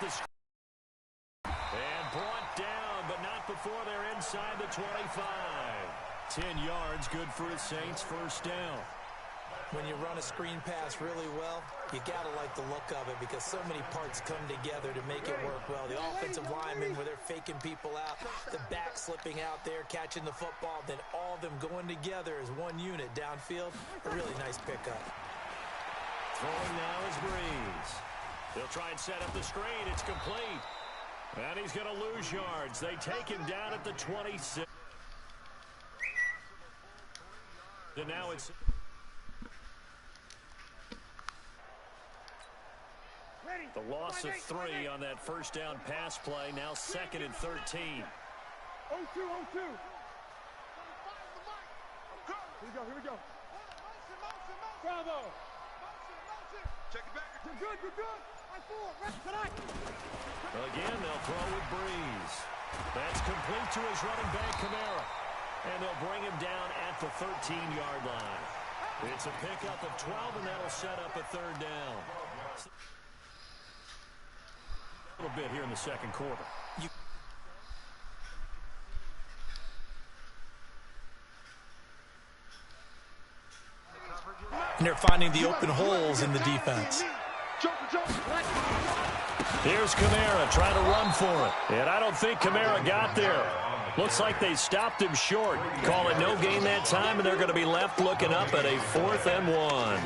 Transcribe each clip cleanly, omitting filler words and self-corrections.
the screen. And brought down, but not before they're inside the 25. 10 yards, good for the Saints, first down. When you run a screen pass really well, you got to like the look of it because so many parts come together to make it work well. The offensive linemen, where they're faking people out, the back slipping out there, catching the football, then all of them going together as one unit downfield. A really nice pickup. Throwing now is Breeze. They'll try and set up the screen. It's complete. And he's going to lose yards. They take him down at the 26. And now it's... The loss of 3 on that first down pass play. Now 2nd and 13. 0-2, 0-2. Here we go. Bravo. Check it back. You're good, you're good. Again, they'll throw with Breeze. That's complete to his running back, Kamara. And they'll bring him down at the 13-yard line. It's a pickup of 12, and that'll set up a 3rd down. A little bit here in the second quarter. And they're finding the open holes in the defense. Here's Kamara trying to run for it. And I don't think Kamara got there. Looks like they stopped him short. Call it no gain that time, and they're going to be left looking up at a 4th and 1.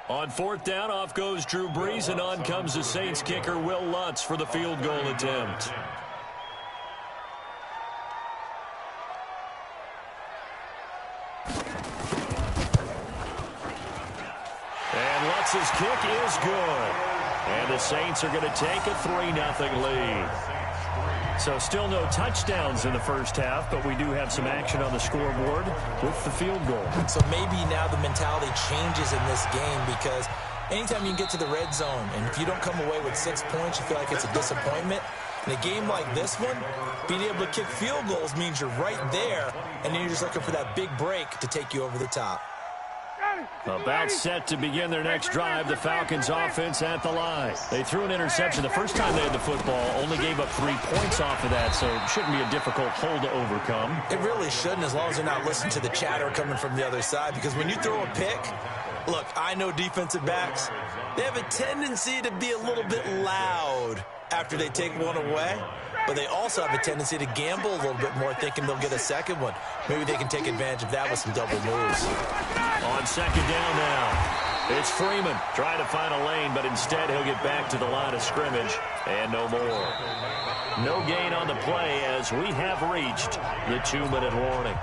On 4th down, off goes Drew Brees, and on comes the Saints kicker, Will Lutz, for the field goal attempt. And Lutz's kick is good. And the Saints are going to take a 3-0 lead. So still no touchdowns in the first half, but we do have some action on the scoreboard with the field goal. So maybe now the mentality changes in this game because anytime you can get to the red zone, and if you don't come away with 6 points, you feel like it's a disappointment. In a game like this one, being able to kick field goals means you're right there, and then you're just looking for that big break to take you over the top. About set to begin their next drive, the Falcons offense at the line. They threw an interception the first time they had the football, only gave up 3 points off of that, so it shouldn't be a difficult hole to overcome. It really shouldn't, as long as they're not listening to the chatter coming from the other side, because when you throw a pick, look, I know defensive backs, they have a tendency to be a little bit loud after they take one away, but they also have a tendency to gamble a little bit more, thinking they'll get a second one. Maybe they can take advantage of that with some double moves. On 2nd down now, it's Freeman trying to find a lane, but instead he'll get back to the line of scrimmage, and no more. No gain on the play as we have reached the 2-minute warning.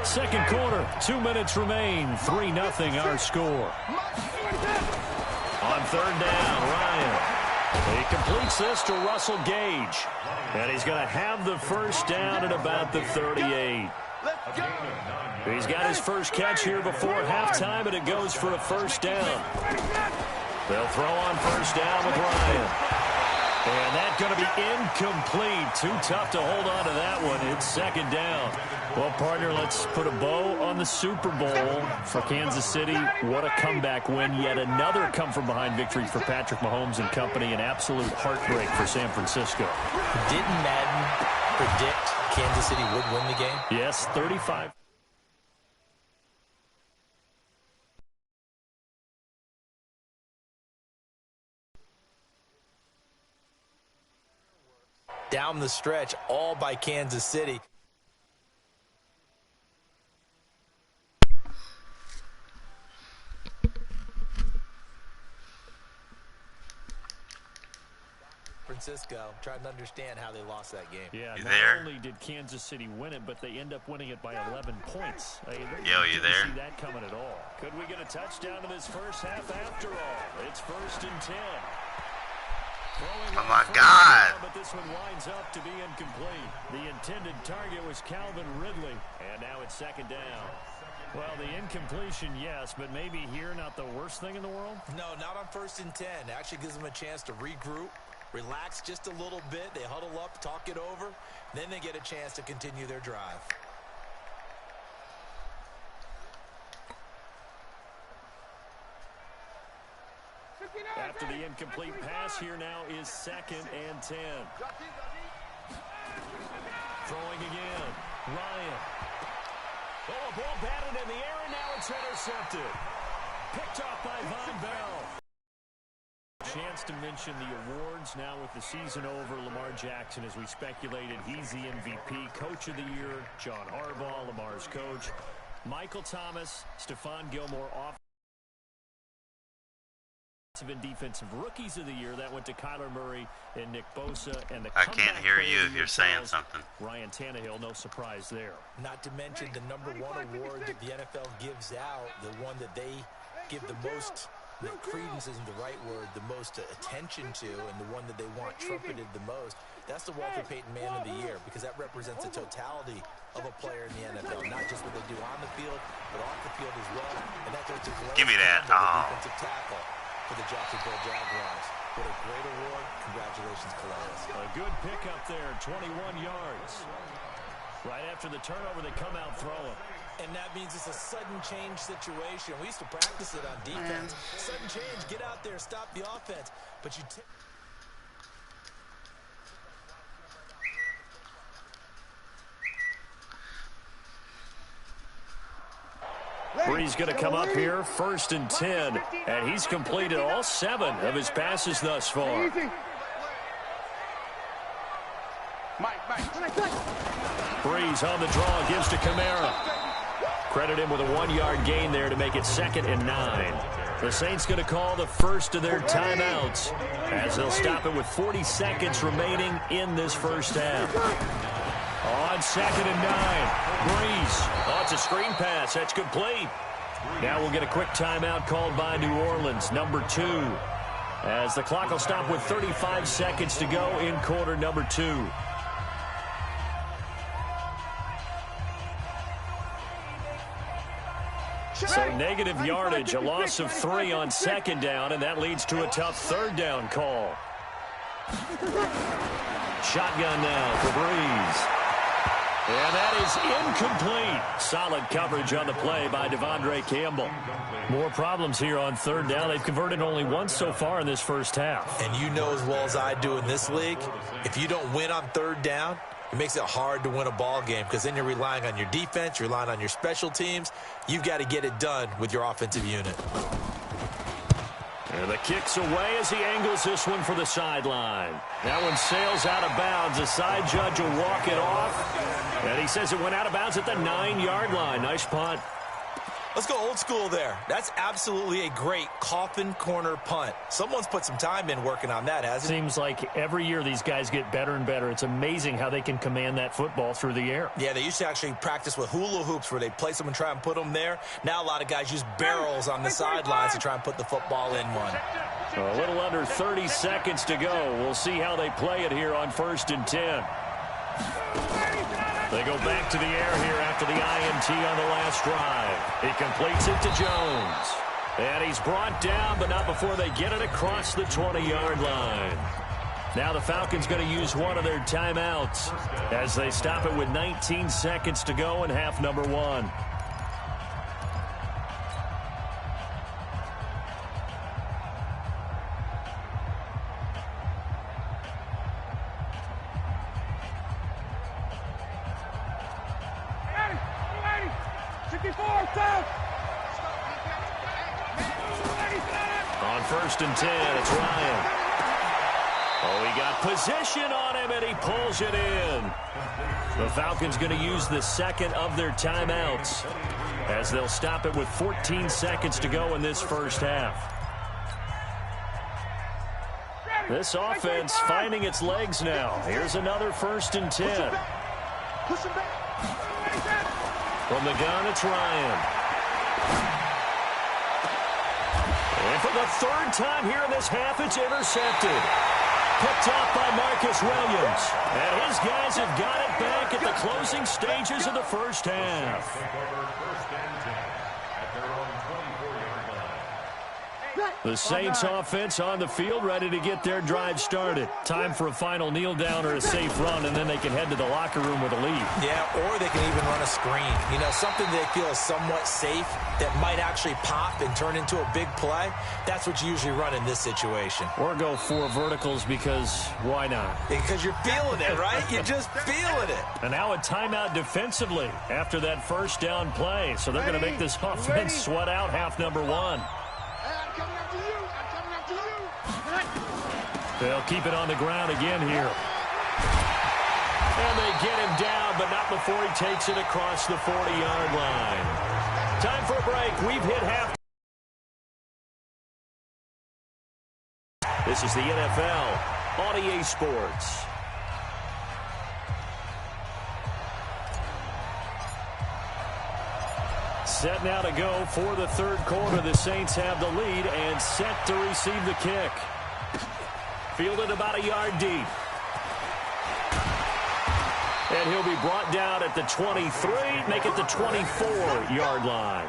Second quarter, 2 minutes remain, 3-0 our score. On 3rd down, Ryan. He completes this to Russell Gage. And he's going to have the first down at about the 38. He's got his first catch here before halftime, and it goes for a first down. They'll throw on first down with Ryan. And that's going to be incomplete. Too tough to hold on to that one. It's 2nd down. Well, partner, let's put a bow on the Super Bowl for Kansas City. What a comeback win. Yet another come-from-behind victory for Patrick Mahomes and company. An absolute heartbreak for San Francisco. Didn't Madden predict Kansas City would win the game? Yes, 35. Down the stretch, all by Kansas City. Francisco, trying to understand how they lost that game. Yeah, you not there? only did Kansas City win it, but they end up winning it by 11 points. Yo, you there? See that coming at all. Could we get a touchdown in this first half after all? It's 1st and 10. Oh my God. But this one winds up to be incomplete. The intended target was Calvin Ridley. And now it's 2nd down. Well, the incompletion, yes, but maybe here not the worst thing in the world? No, not on 1st and 10. Actually gives them a chance to regroup, relax just a little bit. They huddle up, talk it over. Then they get a chance to continue their drive. After the incomplete pass, here now is 2nd and 10. Throwing again. Ryan. Oh, a ball batted in the air, and now it's intercepted. Picked off by Von Bell. Chance to mention the awards now with the season over. Lamar Jackson, as we speculated, he's the MVP. Coach of the Year, John Harbaugh, Lamar's coach. Michael Thomas, Stephon Gilmore, offensive and defensive rookies of the year. That went to Kyler Murray and Nick Bosa. And the I can't hear you if you're saying something. Ryan Tannehill, no surprise there. Not to mention the #1 award that the NFL gives out, the one that they give the most, the credence isn't the right word, the most attention to, and the one that they want trumpeted the most. That's the Walter Payton Man of the Year, because that represents the totality of a player in the NFL, not just what they do on the field, but off the field as well. And that goes to give me that. Defensive tackle for the Jacksonville Jaguars. What a great award. Congratulations, Calais. A good pickup there, 21 yards. Right after the turnover, they come out throwing. And that means it's a sudden change situation. We used to practice it on defense. Sudden change, get out there, stop the offense. But you Bree's going to come up here, 1st and 10, and he's completed all 7 of his passes thus far. Breeze on the draw, gives to Kamara. Credit him with a 1-yard gain there to make it 2nd and 9. The Saints going to call the first of their timeouts as they'll stop it with 40 seconds remaining in this first half. On 2nd and 9, Breeze. Oh, it's a screen pass. That's complete. Now we'll get a quick timeout called by New Orleans, #2, as the clock will stop with 35 seconds to go in quarter #2. So negative yardage, a loss of 3 on 2nd down, and that leads to a tough 3rd down call. Shotgun now for Breeze. And that is incomplete. Solid coverage on the play by Devondre Campbell. More problems here on 3rd down. They've converted only once so far in this first half. And you know as well as I do in this league, if you don't win on 3rd down, it makes it hard to win a ball game, because then you're relying on your defense, you're relying on your special teams. You've got to get it done with your offensive unit. And the kick's away as he angles this one for the sideline. That one sails out of bounds. The side judge will walk it off. And he says it went out of bounds at the 9-yard line. Nice punt. Let's go old school there. That's absolutely a great coffin corner punt. Someone's put some time in working on that, hasn't it? Seems like every year these guys get better and better. It's amazing how they can command that football through the air. Yeah, they used to actually practice with hula hoops where they place them and try and put them there. Now a lot of guys use barrels on the sidelines to try and put the football in one. A little under 30 seconds to go. We'll see how they play it here on 1st and 10. They go back to the air here after the INT on the last drive. He completes it to Jones. And he's brought down, but not before they get it across the 20-yard line. Now the Falcons going to use one of their timeouts as they stop it with 19 seconds to go in half #1. On 1st and 10, it's Ryan. Oh, he got position on him, and he pulls it in. The Falcons going to use the 2nd of their timeouts as they'll stop it with 14 seconds to go in this first half. This offense finding its legs now. Here's another 1st and 10. From the gun, it's Ryan. And for the 3rd time here in this half, it's intercepted. Picked off by Marcus Williams. And his guys have got it back at the closing stages of the first half. The Saints offense on the field, ready to get their drive started. Time for a final kneel down or a safe run, and then they can head to the locker room with a lead. Yeah, or they can even run a screen. You know, something they feel is somewhat safe that might actually pop and turn into a big play. That's what you usually run in this situation. Or go 4 verticals because why not? Because you're feeling it, right? You're just feeling it. And now a timeout defensively after that first down play. So they're going to make this offense sweat out half number 1. They'll keep it on the ground again here. And they get him down, but not before he takes it across the 40-yard line. Time for a break. We've hit half. This is the NFL on EA Sports. Set now to go for the third quarter. The Saints have the lead and set to receive the kick. Fielded about a yard deep. And he'll be brought down at the 23, make it the 24-yard line.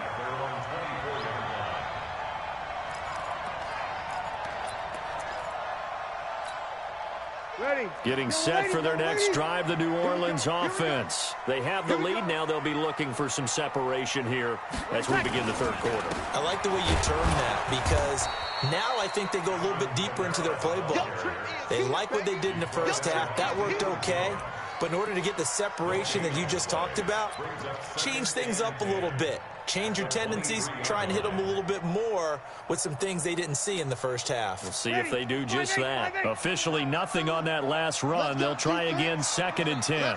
Getting set for their next drive, the New Orleans offense. They have the lead. Now they'll be looking for some separation here as we begin the third quarter. I like the way you term that because now I think they go a little bit deeper into their playbook. They like what they did in the first half. That worked okay. But in order to get the separation that you just talked about, change things up a little bit. Change your tendencies, try and hit them a little bit more with some things they didn't see in the first half. We'll see if they do just that. Officially nothing on that last run. They'll try again, 2nd and 10.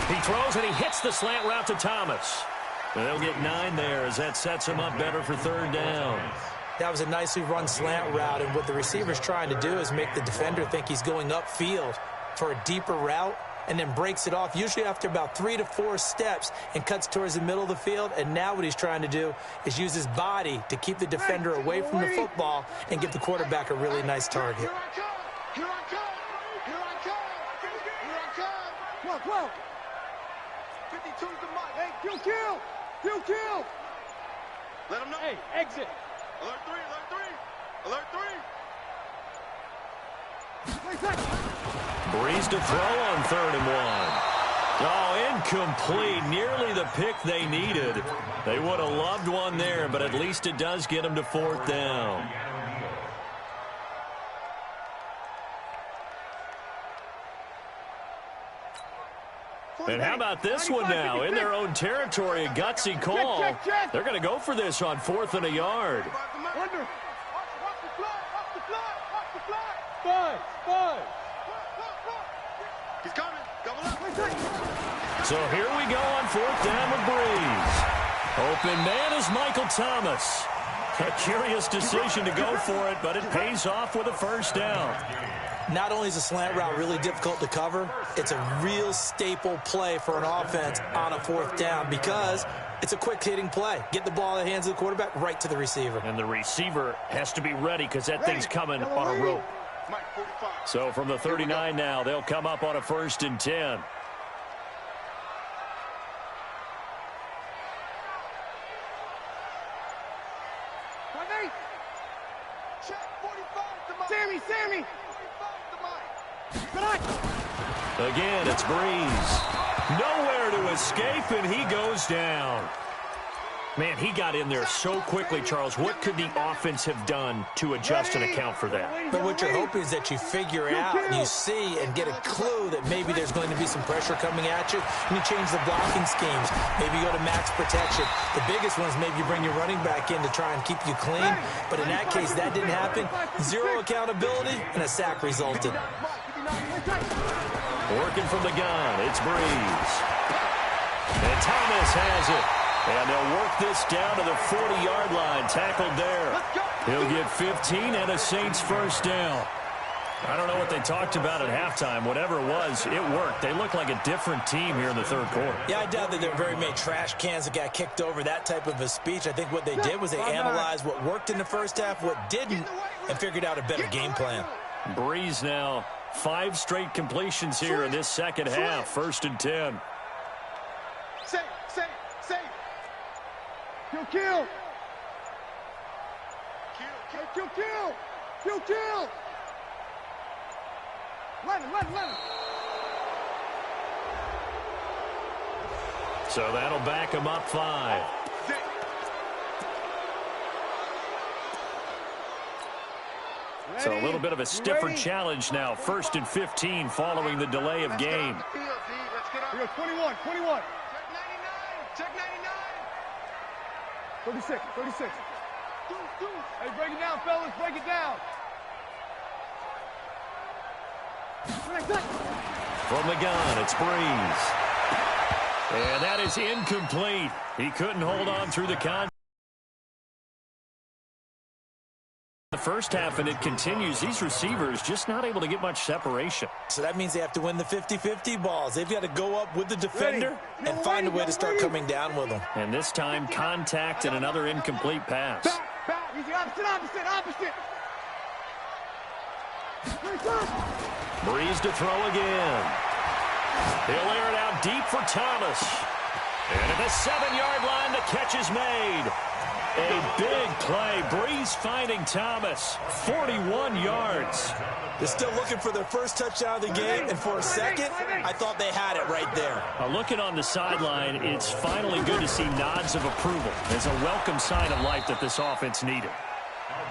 He throws and he hits the slant route to Thomas. And they'll get 9 there as that sets him up better for 3rd down. That was a nicely run slant route, and what the receiver's trying to do is make the defender think he's going upfield for a deeper route and then breaks it off, usually after about 3 to 4 steps, and cuts towards the middle of the field. And now what he's trying to do is use his body to keep the defender away from the football and give the quarterback a really nice target. Here I come! Here I come! Come on! 52's the mic. Hey, kill! Let him know. Hey, exit. Alert 3. Breeze to throw on 3rd and 1. Oh, incomplete. Nearly the pick they needed. They would have loved one there, but at least it does get them to 4th down. And how about this one now? In their own territory, a gutsy call. They're going to go for this on 4th and a yard. He's coming. Double up. So here we go on 4th down with Breeze. Open man is Michael Thomas. A curious decision to go for it, but it pays off with a 1st down. Not only is a slant route really difficult to cover, it's a real staple play for an offense on a 4th down because it's a quick-hitting play. Get the ball in the hands of the quarterback right to the receiver. And the receiver has to be ready because that thing's coming on a rope. So from the 39 now, they'll come up on a 1st and 10. Sammy! Again, it's Breeze. Nowhere to escape, and he goes down. Man, he got in there so quickly, Charles. What could the offense have done to adjust and account for that? But what you're hoping is that you figure out and you see and get a clue that maybe there's going to be some pressure coming at you, and you change the blocking schemes. Maybe you go to max protection. The biggest one is maybe you bring your running back in to try and keep you clean. But in that case, that didn't happen. 0 accountability, and a sack resulted. Working from the gun, it's Breeze. And Thomas has it. And they'll work this down to the 40-yard line. Tackled there. He'll get 15 and a Saints 1st down. I don't know what they talked about at halftime. Whatever it was, it worked. They look like a different team here in the 3rd quarter. Yeah, I doubt that there were very many trash cans that got kicked over, that type of a speech. I think what they did was they analyzed what worked in the first half, what didn't, and figured out a better game plan. Breeze now 5 straight completions here in this second half. 1st and 10. Kill. Kill, kill! Kill, kill! Let him. So that'll back him up 5. So a little bit of a stiffer challenge now. 1st and 15 following the delay of game. We go 21. Check 99. 36. Hey, break it down, fellas. Break it down. From the gun, it's Breeze. And that is incomplete. He couldn't hold on through the contact. The first half, and it continues. These receivers just not able to get much separation. So that means they have to win the 50-50 balls. They've got to go up with the defender and find a way to start coming down with them. And this time, contact and another incomplete pass. Back. Easy, opposite. Breeze to throw again. He'll air it out deep for Thomas. And at the 7-yard line, the catch is made. A big play. Breeze finding Thomas. 41 yards. They're still looking for their first touchdown of the game, and for a second, I thought they had it right there. Looking on the sideline, it's finally good to see nods of approval. It's a welcome sign of life that this offense needed.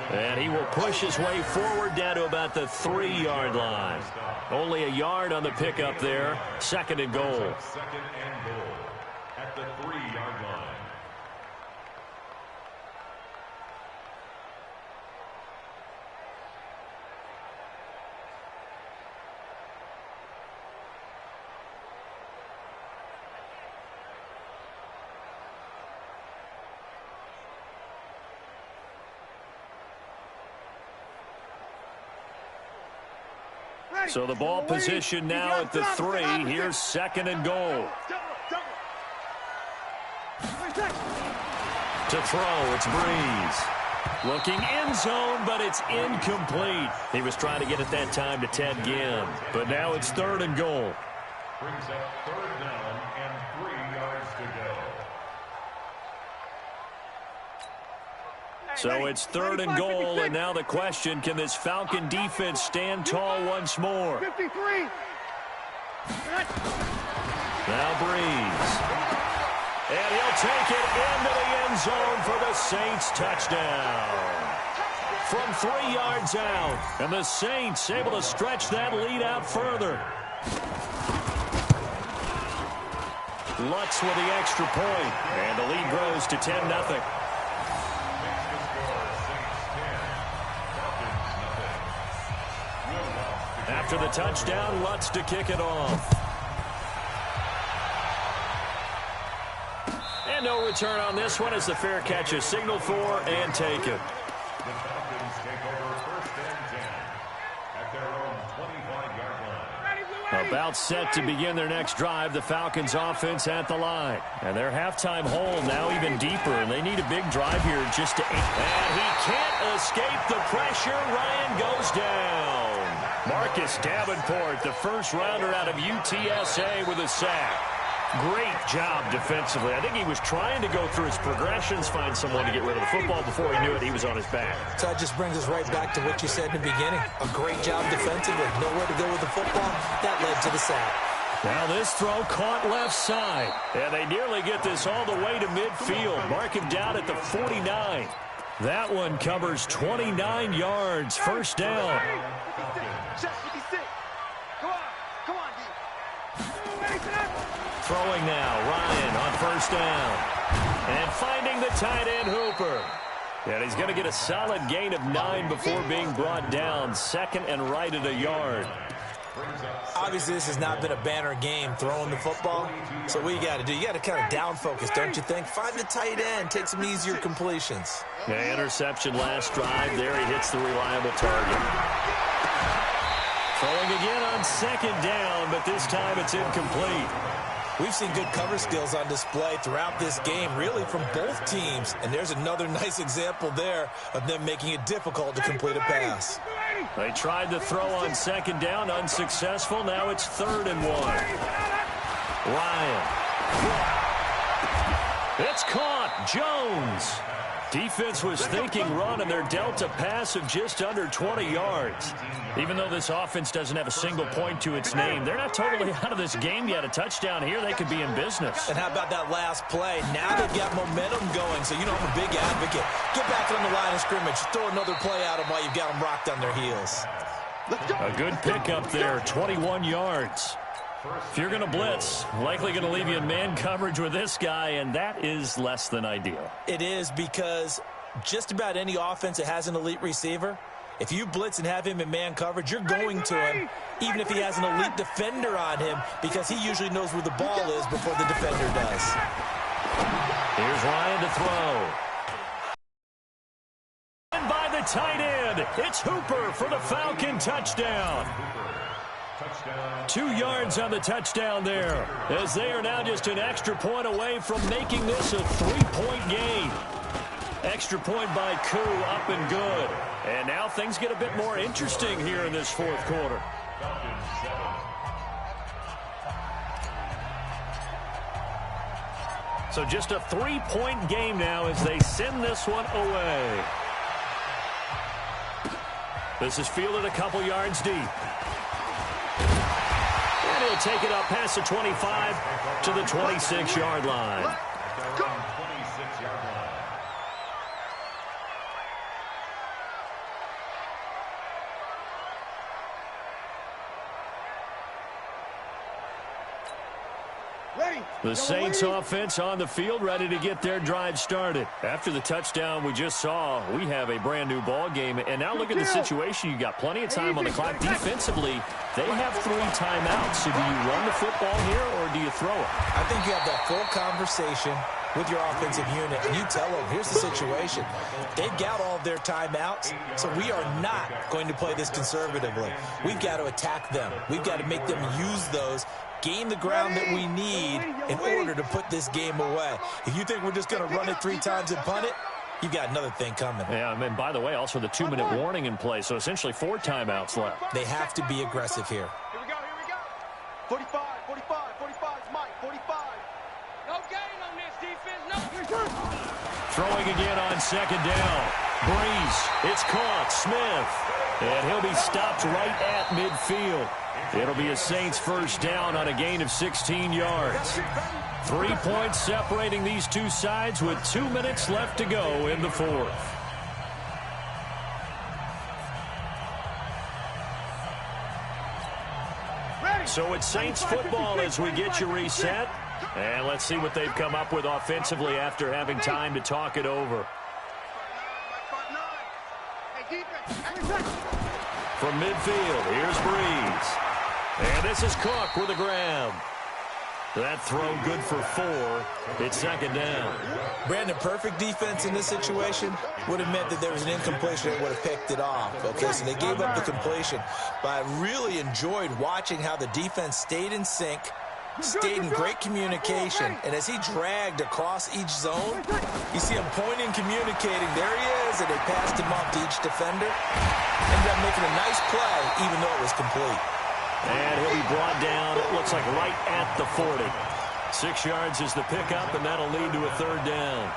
And he will push his way forward down to about the 3-yard line. Only a yard on the pickup there. 2nd and goal. Second and goal at the 3-yard line. So the ball position now at the 3. Here's 2nd and goal. To throw, it's Breeze. Looking end zone, but it's incomplete. He was trying to get it that time to Ted Ginn. But now it's 3rd and goal. Brings up 3rd down and 3 yards to go. So it's 3rd and goal, and now the question, can this Falcon defense stand tall once more? 53. Now Breeze. And he'll take it into the end zone for the Saints touchdown. From 3 yards out, and the Saints able to stretch that lead out further. Lutz with the extra point, and the lead grows to 10-0. After the touchdown, Lutz to kick it off. And no return on this one as the fair catch is signaled for and taken. The Falcons take over 1st and 10 at their own 25-yard line. About set to begin their next drive, the Falcons offense at the line. And their halftime hole now even deeper, and they need a big drive here just to... And he can't escape the pressure. Ryan goes down. Marcus Davenport, the first rounder out of UTSA with a sack. Great job defensively. I think he was trying to go through his progressions, find someone to get rid of the football. Before he knew it, he was on his back. So that just brings us right back to what you said in the beginning. A great job defensively. Nowhere to go with the football. That led to the sack. Now this throw caught left side. And they nearly get this all the way to midfield. Mark him down at the 49. That one covers 29 yards. First down. Throwing now, Ryan on first down. And finding the tight end, Hooper. And he's going to get a solid gain of 9 before being brought down. 2nd and right at a yard. Obviously, this has not been a banner game throwing the football. So what you got to do, you got to kind of down focus, don't you think? Find the tight end, take some easier completions. Yeah, interception last drive. There he hits the reliable target. Throwing again on 2nd down, but this time it's incomplete. We've seen good cover skills on display throughout this game, really from both teams. And there's another nice example there of them making it difficult to complete a pass. They tried to throw on 2nd down, unsuccessful. Now it's 3rd and 1. Ryan. It's caught. Jones. Defense was thinking run, and they're dealt a pass of just under 20 yards. Even though this offense doesn't have a single point to its name, they're not totally out of this game yet. A touchdown here, they could be in business. And how about that last play? Now they've got momentum going, so you know I'm a big advocate. Get back on the line of scrimmage. Throw another play at them while you've got them rocked on their heels. A good pickup there, 21 yards. If you're going to blitz, likely going to leave you in man coverage with this guy, and that is less than ideal. It is, because just about any offense that has an elite receiver, if you blitz and have him in man coverage, you're going to him, even if he has an elite defender on him, because he usually knows where the ball is before the defender does. Here's Ryan to throw. And by the tight end, it's Hooper for the Falcon touchdown. 2 yards on the touchdown there, as they are now just an extra point away from making this a 3-point game. Extra point by Koo, up and good. And now things get a bit more interesting here in this fourth quarter. So just a 3-point game now as they send this one away. This is fielded a couple yards deep. And he'll take it up past the 25 to the 26-yard line. The Saints offense on the field, ready to get their drive started. After the touchdown we just saw, we have a brand new ball game. And now look at the situation. You got plenty of time on the clock. Defensively, they have 3 timeouts. So do you run the football here or do you throw it? I think you have that full conversation with your offensive unit, and you tell them, here's the situation. They've got all of their timeouts, so we are not going to play this conservatively. We've got to attack them. We've got to make them use those, gain the ground that we need in order to put this game away. If you think we're just going to run it 3 times and punt it, you've got another thing coming. Yeah, and by the way, also the 2-minute warning in play, so essentially 4 timeouts left. They have to be aggressive here. Here we go, here we go. 45, 45, 45, Mike, 45. No gain on this defense, no. Throwing again on second down. Breeze, it's caught. Smith, and he'll be stopped right at midfield. It'll be a Saints first down on a gain of 16 yards. 3 points separating these two sides with 2 minutes left to go in the fourth. So it's Saints football as we get you reset. And let's see what they've come up with offensively after having time to talk it over. From midfield, here's Breeze. And this is Cook with a grab. That throw good for 4. It's second down. Brandon, perfect defense in this situation would have meant that there was an incompletion that would have picked it off. Okay, so they gave up the completion. But I really enjoyed watching how the defense stayed in sync, stayed in great communication, and as he dragged across each zone, you see him pointing, communicating. There he is, and they passed him off to each defender. Ended up making a nice play, even though it was complete. And he'll be brought down, it looks like right at the 40. 6 yards is the pickup, and that'll lead to a third down.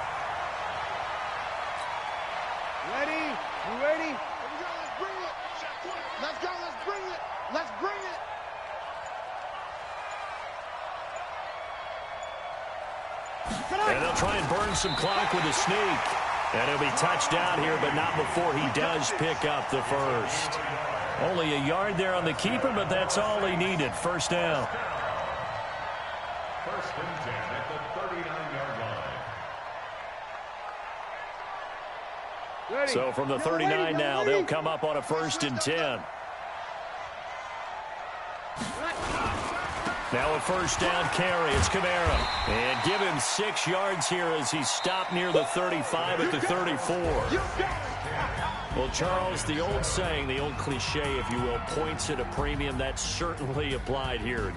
Ready? You ready? Let's bring it. Let's go, let's bring it. Let's bring it. And they'll try and burn some clock with a sneak. And he'll be touched down here, but not before he does pick up the first. Only a yard there on the keeper, but that's all he needed. First down. First and 10 at the 39-yard line. Ready. So from the 39 now, they'll come up on a 1st and 10. Now a first down carry. It's Kamara. And give him 6 yards here as he's stopped near the 35 at the 34. Well, Charles, the old saying, the old cliche, if you will, points at a premium, that's certainly applied here.